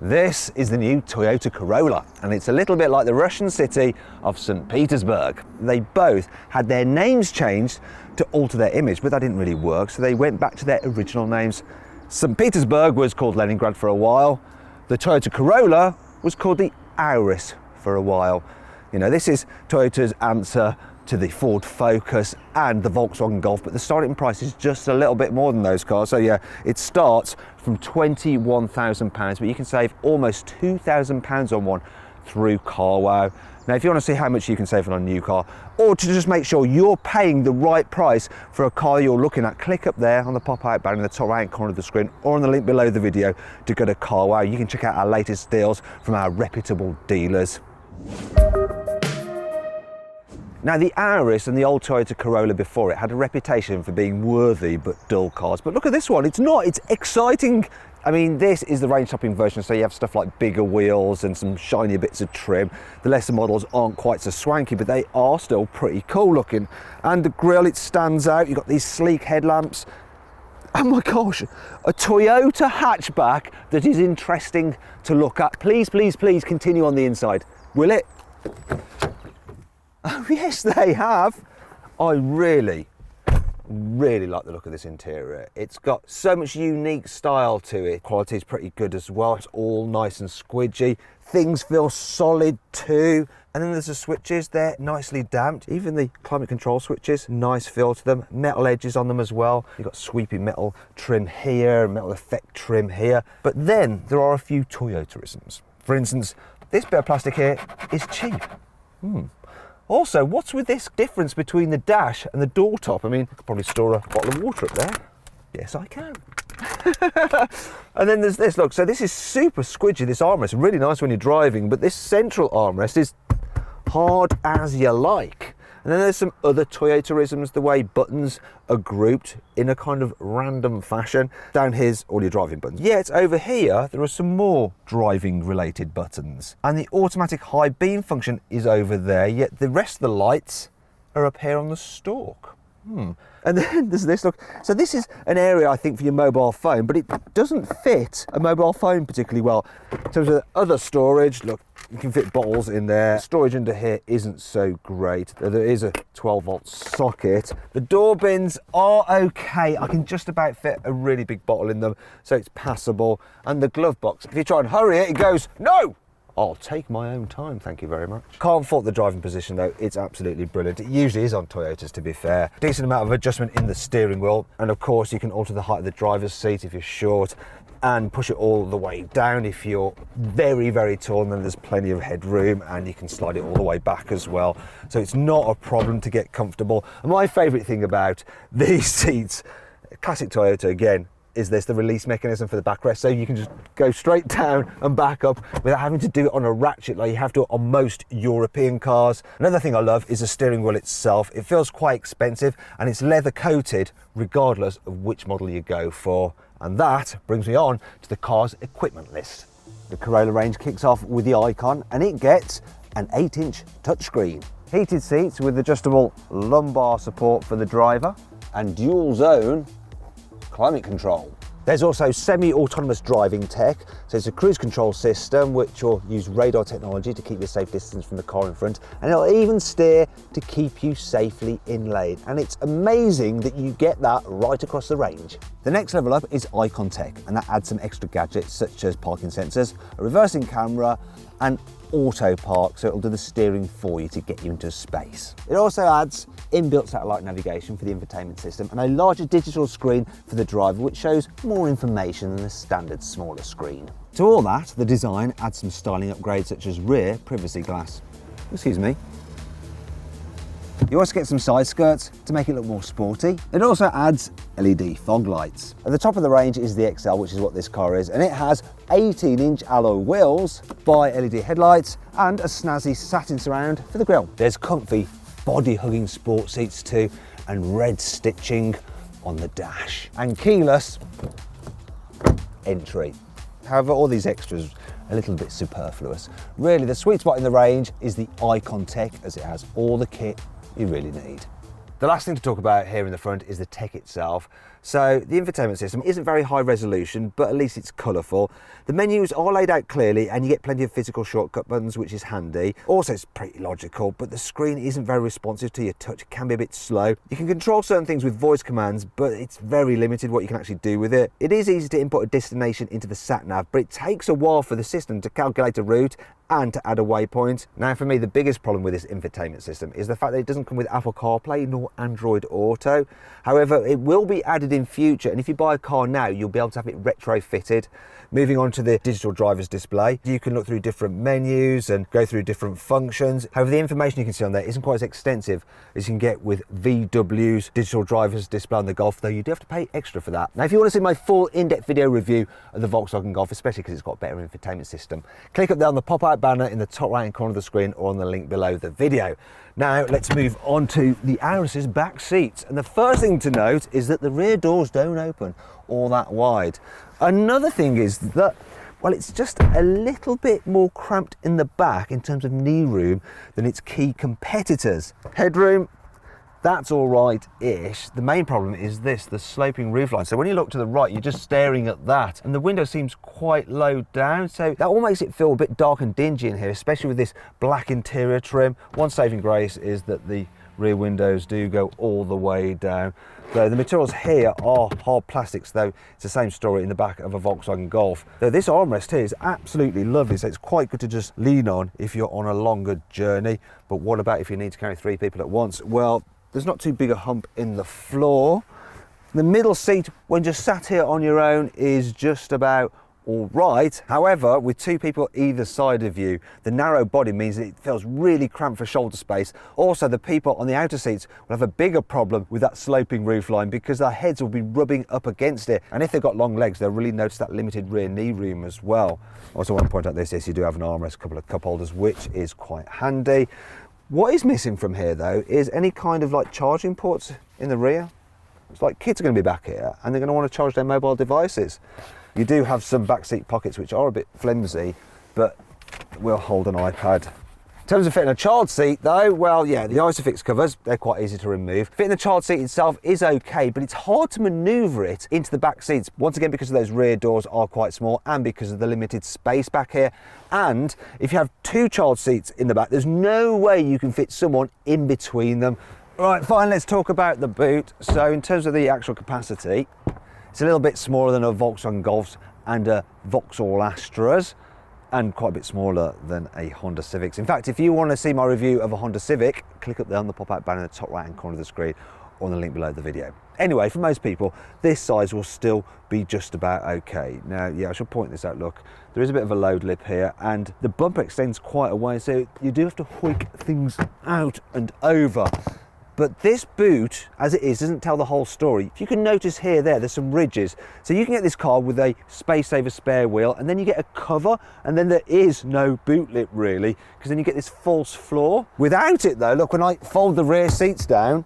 This is the new Toyota Corolla, and it's a little bit like the Russian city of St. Petersburg. They both had their names changed to alter their image, but that didn't really work, so they went back to their original names. St. Petersburg was called Leningrad for a while. The Toyota Corolla was called the Auris for a while. You know, this is Toyota's answer to the Ford Focus and the Volkswagen Golf, but the starting price is just a little bit more than those cars. So yeah, it starts from £21,000, but you can save almost £2,000 on one through CarWow. Now, if you want to see how much you can save on a new car, or to just make sure you're paying the right price for a car you're looking at, click up there on the pop-out banner in the top right corner of the screen, or on the link below the video to go to CarWow. You can check out our latest deals from our reputable dealers. Now, the Auris and the old Toyota Corolla before it had a reputation for being worthy but dull cars. But look at this one, it's not, it's exciting. I mean, this is the range-topping version, so you have stuff like bigger wheels and some shinier bits of trim. The lesser models aren't quite so swanky, but they are still pretty cool looking. And the grille, it stands out. You've got these sleek headlamps. Oh my gosh, a Toyota hatchback that is interesting to look at. Please, please, please continue on the inside. Will it? Oh yes, they have. I really like the look of this interior. It's got so much unique style to it. Quality is pretty good as well. It's all nice and squidgy. Things feel solid too. And then there's the switches, they're nicely damped. Even the climate control switches, nice feel to them. Metal edges on them as well. You've got sweeping metal trim here, metal effect trim here. But then there are a few Toyotaisms. For instance, this bit of plastic here is cheap. Also, what's with this difference between the dash and the door top? I mean, I could probably store a bottle of water up there. Yes, I can. And then there's this, look, so this is super squidgy, this armrest, really nice when you're driving, but this central armrest is hard as you like. And then there's some other Toyotaisms, the way buttons are grouped in a kind of random fashion. Down here's all your driving buttons. Yet over here, there are some more driving related buttons. And the automatic high beam function is over there, yet the rest of the lights are up here on the stalk. And then there's this, look. So this is an area, I think, for your mobile phone, but it doesn't fit a mobile phone particularly well. In terms of other storage, look, you can fit bottles in there. Storage under here isn't so great. There is a 12-volt socket. The door bins are okay. I can just about fit a really big bottle in them, so it's passable. And the glove box, if you try and hurry it, it goes, no! I'll take my own time, thank you very much. Can't fault the driving position though, it's absolutely brilliant. It usually is on Toyotas, to be fair. Decent amount of adjustment in the steering wheel, and of course you can alter the height of the driver's seat if you're short, and push it all the way down if you're very, very tall, and then there's plenty of headroom, and you can slide it all the way back as well. So it's not a problem to get comfortable. And my favourite thing about these seats, classic Toyota again, is this, the release mechanism for the backrest, so you can just go straight down and back up without having to do it on a ratchet like you have to on most European cars. Another thing I love is the steering wheel itself. It feels quite expensive, and it's leather coated regardless of which model you go for. And that brings me on to the car's equipment list. The Corolla range kicks off with the Icon, and it gets an 8-inch touchscreen, heated seats with adjustable lumbar support for the driver, and dual zone climate control. There's also semi-autonomous driving tech, so it's a cruise control system which will use radar technology to keep you a safe distance from the car in front, and it'll even steer to keep you safely in lane. And it's amazing that you get that right across the range. The next level up is Icon Tech, and that adds some extra gadgets such as parking sensors, a reversing camera, and auto park, so it'll do the steering for you to get you into space. It also adds inbuilt satellite navigation for the infotainment system and a larger digital screen for the driver, which shows more information than the standard smaller screen. To all that, the design adds some styling upgrades such as rear privacy glass. Excuse me. You also get some side skirts to make it look more sporty. It also adds LED fog lights. At the top of the range is the XL, which is what this car is, and it has 18-inch alloy wheels, bi-LED headlights, and a snazzy satin surround for the grille. There's comfy, body-hugging sport seats too, and red stitching on the dash. And keyless entry. However, all these extras are a little bit superfluous. Really, the sweet spot in the range is the Icon Tech, as it has all the kit you really need. The last thing to talk about here in the front is the tech itself. So the infotainment system isn't very high resolution, but at least it's colourful. The menus are laid out clearly and you get plenty of physical shortcut buttons, which is handy. Also, it's pretty logical, but the screen isn't very responsive to your touch. It can be a bit slow. You can control certain things with voice commands, but it's very limited what you can actually do with it. It is easy to input a destination into the sat-nav, but it takes a while for the system to calculate a route and to add a waypoint. Now for me, the biggest problem with this infotainment system is the fact that it doesn't come with Apple CarPlay nor Android Auto. However, it will be added in future, and if you buy a car now, you'll be able to have it retrofitted. Moving on to the digital driver's display, you can look through different menus and go through different functions. However, the information you can see on there isn't quite as extensive as you can get with VW's digital driver's display on the Golf, though you do have to pay extra for that. Now, if you want to see my full in-depth video review of the Volkswagen Golf, especially because it's got a better infotainment system, click up there on the pop-out banner in the top right-hand corner of the screen or on the link below the video. Now, let's move on to the Auris's back seats. And the first thing to note is that the rear doors don't open all that wide. Another thing is that, well, it's just a little bit more cramped in the back in terms of knee room than its key competitors. Headroom, that's all right-ish. The main problem is this, the sloping roofline. So when you look to the right, you're just staring at that, and the window seems quite low down, so that all makes it feel a bit dark and dingy in here, especially with this black interior trim. One saving grace is that the rear windows do go all the way down. So the materials here are hard plastics, though it's the same story in the back of a Volkswagen Golf. Though this armrest here is absolutely lovely, so it's quite good to just lean on if you're on a longer journey. But what about if you need to carry 3 people at once? Well, there's not too big a hump in the floor. The middle seat, when just sat here on your own, is just about all right. However, with 2 people either side of you, the narrow body means that it feels really cramped for shoulder space. Also, the people on the outer seats will have a bigger problem with that sloping roofline because their heads will be rubbing up against it. And if they've got long legs, they'll really notice that limited rear knee room as well. I also want to point out this, yes, you do have an armrest, a couple of cup holders, which is quite handy. What is missing from here, though, is any kind of like charging ports in the rear. It's like kids are going to be back here and they're going to want to charge their mobile devices. You do have some backseat pockets which are a bit flimsy, but will hold an iPad. In terms of fitting a child seat though, well, yeah, the Isofix covers, they're quite easy to remove. Fitting the child seat itself is okay, but it's hard to maneuver it into the back seats, once again because of those rear doors are quite small and because of the limited space back here. And if you have 2 child seats in the back, there's no way you can fit someone in between them. Right, fine, let's talk about the boot. So in terms of the actual capacity, it's a little bit smaller than a Volkswagen Golfs and a Vauxhall Astras, and quite a bit smaller than a Honda Civic. In fact, if you want to see my review of a Honda Civic, click up there on the pop-out banner in the top right-hand corner of the screen or on the link below the video. Anyway, for most people, this size will still be just about okay. Now, yeah, I should point this out, look, there is a bit of a load lip here and the bumper extends quite a way, so you do have to hoik things out and over. But this boot, as it is, doesn't tell the whole story. If you can notice here, there's some ridges. So you can get this car with a space saver spare wheel, and then you get a cover, and then there is no boot lip really, because then you get this false floor. Without it though, look, when I fold the rear seats down,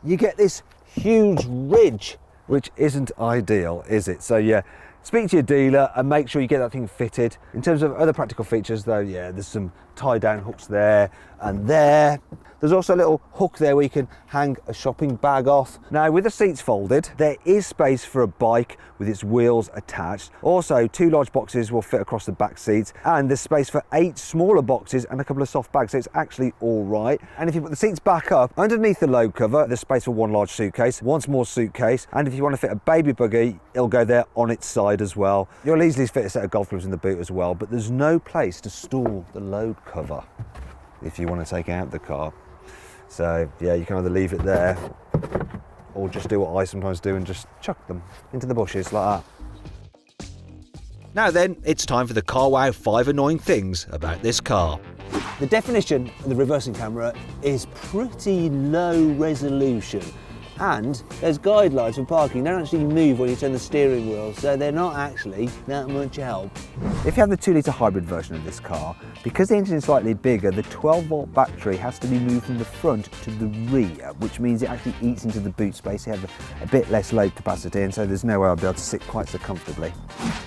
you get this huge ridge, which isn't ideal, is it? So yeah, speak to your dealer and make sure you get that thing fitted. In terms of other practical features though, yeah, there's some tie down hooks there and there. There's also a little hook there where you can hang a shopping bag off. Now, with the seats folded, there is space for a bike with its wheels attached. Also, 2 large boxes will fit across the back seats, and there's space for 8 smaller boxes and a couple of soft bags, so it's actually all right. And if you put the seats back up, underneath the load cover, there's space for 1 large suitcase, 1 small suitcase, and if you want to fit a baby buggy, it'll go there on its side as well. You'll easily fit a set of golf clubs in the boot as well, but there's no place to store the load cover if you want to take out the car. So yeah, you can either leave it there or just do what I sometimes do and just chuck them into the bushes like that. Now then, it's time for the Car Wow 5 annoying things about this car. The definition of the reversing camera is pretty low resolution, and there's guidelines for parking. They don't actually move when you turn the steering wheel, so they're not actually that much help. If you have the 2-litre hybrid version of this car, because the engine is slightly bigger, the 12-volt battery has to be moved from the front to the rear, which means it actually eats into the boot space. You have a bit less load capacity, and so there's no way I'll be able to sit quite so comfortably.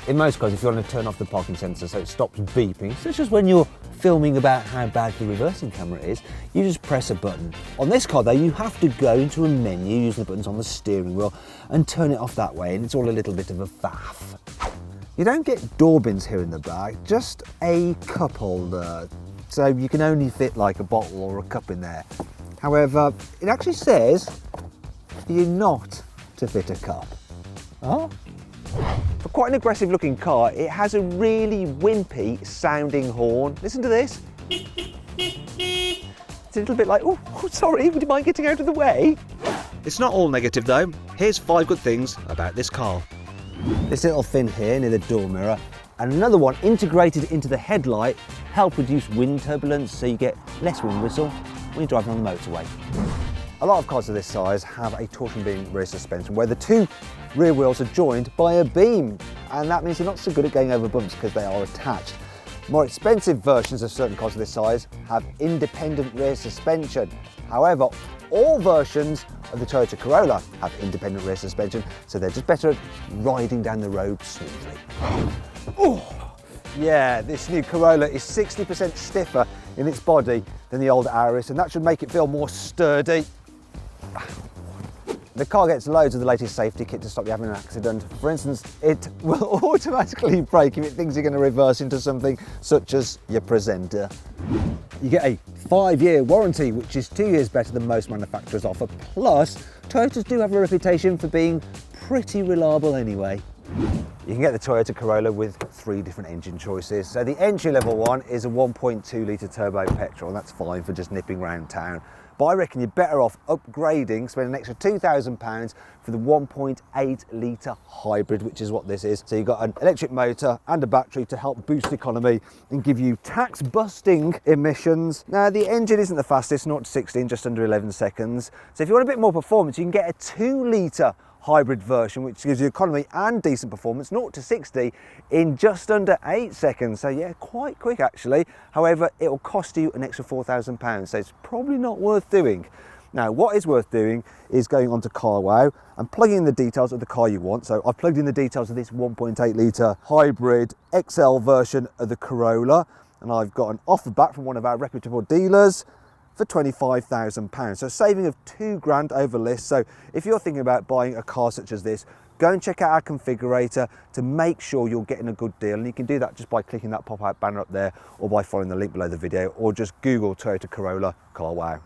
In most cars, if you want to turn off the parking sensor so it stops beeping, such as when you're filming about how bad the reversing camera is, you just press a button. On this car though, you have to go into a menu use the buttons on the steering wheel and turn it off that way, and it's all a little bit of a faff. You don't get door bins here in the back, just a cup holder. So you can only fit like a bottle or a cup in there. However, it actually says for you not to fit a cup. Oh. For quite an aggressive looking car, it has a really wimpy sounding horn. Listen to this. It's a little bit like, oh, sorry, would you mind getting out of the way? It's not all negative though. Here's 5 good things about this car. This little fin here near the door mirror, and another one integrated into the headlight, help reduce wind turbulence so you get less wind whistle when you're driving on the motorway. A lot of cars of this size have a torsion beam rear suspension where the 2 rear wheels are joined by a beam, and that means they're not so good at going over bumps because they are attached. More expensive versions of certain cars of this size have independent rear suspension. However, all versions of the Toyota Corolla have independent rear suspension, so they're just better at riding down the road smoothly. Oh, yeah, this new Corolla is 60% stiffer in its body than the old Auris, and that should make it feel more sturdy. The car gets loads of the latest safety kit to stop you having an accident. For instance, it will automatically brake if it thinks you're going to reverse into something such as your presenter. You get a 5-year warranty, which is 2 years better than most manufacturers offer. Plus, Toyotas do have a reputation for being pretty reliable anyway. You can get the Toyota Corolla with 3 different engine choices. So the entry level one is a 1.2 litre turbo petrol, and that's fine for just nipping around town. But I reckon you're better off upgrading, spending an extra £2,000 for the 1.8 litre hybrid, which is what this is. So you've got an electric motor and a battery to help boost economy and give you tax-busting emissions. Now, the engine isn't the fastest, 0 to 60 in just under 11 seconds. So if you want a bit more performance, you can get a 2 litre hybrid version, which gives you economy and decent performance, 0 to 60 in just under 8 seconds. So yeah, quite quick actually. However, it will cost you an extra £4,000, so it's probably not worth doing. Now, what is worth doing is going onto CarWow and plugging in the details of the car you want. So I've plugged in the details of this 1.8 litre hybrid XL version of the Corolla, and I've got an offer back from one of our reputable dealers for £25,000, so saving of £2,000 over list. So if you're thinking about buying a car such as this, go and check out our configurator to make sure you're getting a good deal, and you can do that just by clicking that pop-out banner up there, or by following the link below the video, or just Google Toyota Corolla CarWow.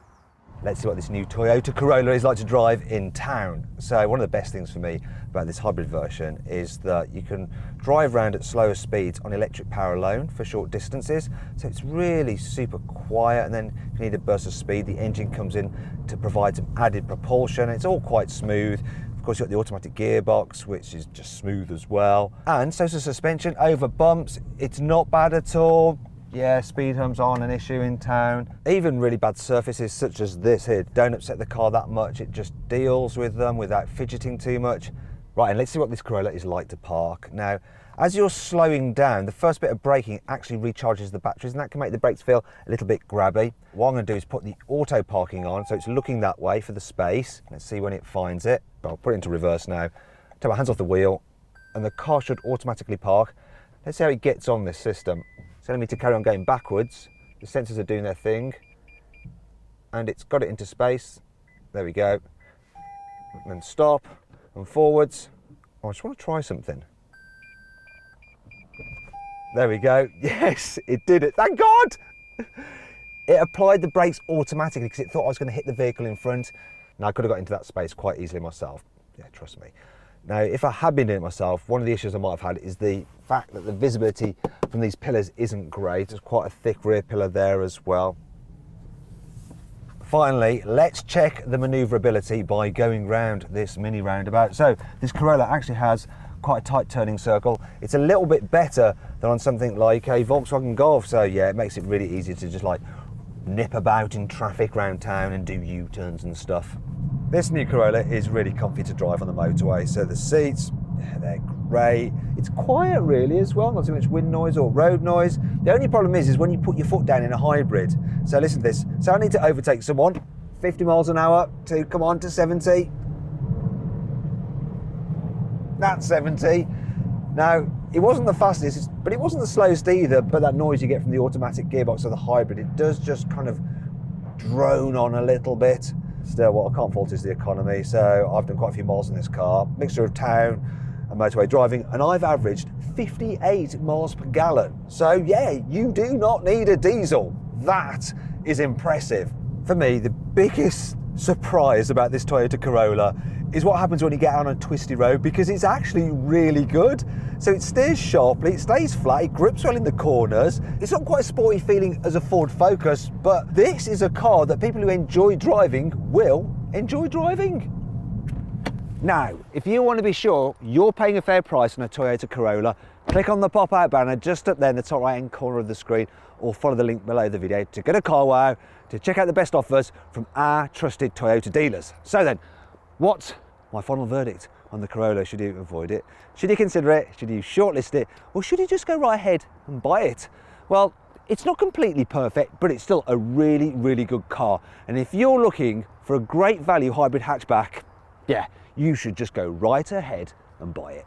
Let's see what this new Toyota Corolla is like to drive in town. So one of the best things for me about this hybrid version is that you can drive around at slower speeds on electric power alone for short distances. So it's really super quiet, and then if you need a burst of speed, the engine comes in to provide some added propulsion. It's all quite smooth. Of course, you've got the automatic gearbox, which is just smooth as well. And so the suspension over bumps, it's not bad at all. Yeah, speed humps aren't an issue in town. Even really bad surfaces such as this here don't upset the car that much. It just deals with them without fidgeting too much. Right, and let's see what this Corolla is like to park. Now, as you're slowing down, the first bit of braking actually recharges the batteries, and that can make the brakes feel a little bit grabby. What I'm going to do is put the auto parking on, so it's looking that way for the space. Let's see when it finds it. I'll put it into reverse now. Take my hands off the wheel, and the car should automatically park. Let's see how it gets on this system. It's telling me to carry on going backwards. The sensors are doing their thing, and it's got it into space. There we go. And then stop and forwards. Oh, I just want to try something. There we go. Yes, it did it. Thank God! It applied the brakes automatically because it thought I was going to hit the vehicle in front. Now, I could have got into that space quite easily myself. Yeah, trust me. Now, if I had been doing it myself, one of the issues I might have had is the fact that the visibility from these pillars isn't great. There's quite a thick rear pillar there as well. Finally, let's check the manoeuvrability by going round this mini roundabout. So this Corolla actually has quite a tight turning circle. It's a little bit better than on something like a Volkswagen Golf. So yeah, it makes it really easy to just like nip about in traffic around town and do U-turns and stuff. This new Corolla is really comfy to drive on the motorway. So the seats, they're great. It's quiet really as well, not too much wind noise or road noise. The only problem is when you put your foot down in a hybrid. So listen to this. So I need to overtake someone, 50 miles an hour to come on to 70. That's 70. Now, it wasn't the fastest, but it wasn't the slowest either, but that noise you get from the automatic gearbox of the hybrid, it does just kind of drone on a little bit. Still, what I can't fault is the economy. So I've done quite a few miles in this car, mixture of town and motorway driving, and I've averaged 58 miles per gallon. So yeah, you do not need a diesel. That is impressive. For me, the biggest surprise about this Toyota Corolla is what happens when you get on a twisty road, because it's actually really good. So it steers sharply, it stays flat, it grips well in the corners. It's not quite a sporty feeling as a Ford Focus, but this is a car that people who enjoy driving will enjoy driving. Now, if you want to be sure you're paying a fair price on a Toyota Corolla, click on the pop-out banner just up there in the top right-hand corner of the screen, or follow the link below the video to go to Car Wow to check out the best offers from our trusted Toyota dealers. So then, what's my final verdict on the Corolla? Should you avoid it? Should you consider it? Should you shortlist it? Or should you just go right ahead and buy it? Well, it's not completely perfect, but it's still a really, really good car. And if you're looking for a great value hybrid hatchback, yeah, you should just go right ahead and buy it.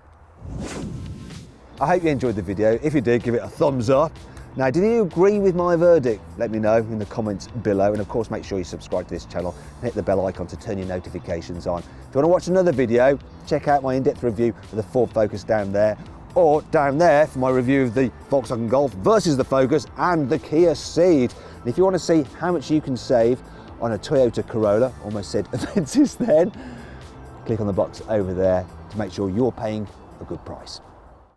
I hope you enjoyed the video. If you did, give it a thumbs up. Now, did you agree with my verdict? Let me know in the comments below, and of course make sure you subscribe to this channel and hit the bell icon to turn your notifications on. If you want to watch another video, check out my in-depth review of the Ford Focus down there, or down there for my review of the Volkswagen Golf versus the Focus and the Kia Ceed. And if you want to see how much you can save on a Toyota Corolla, almost said Avensis then, click on the box over there to make sure you're paying a good price.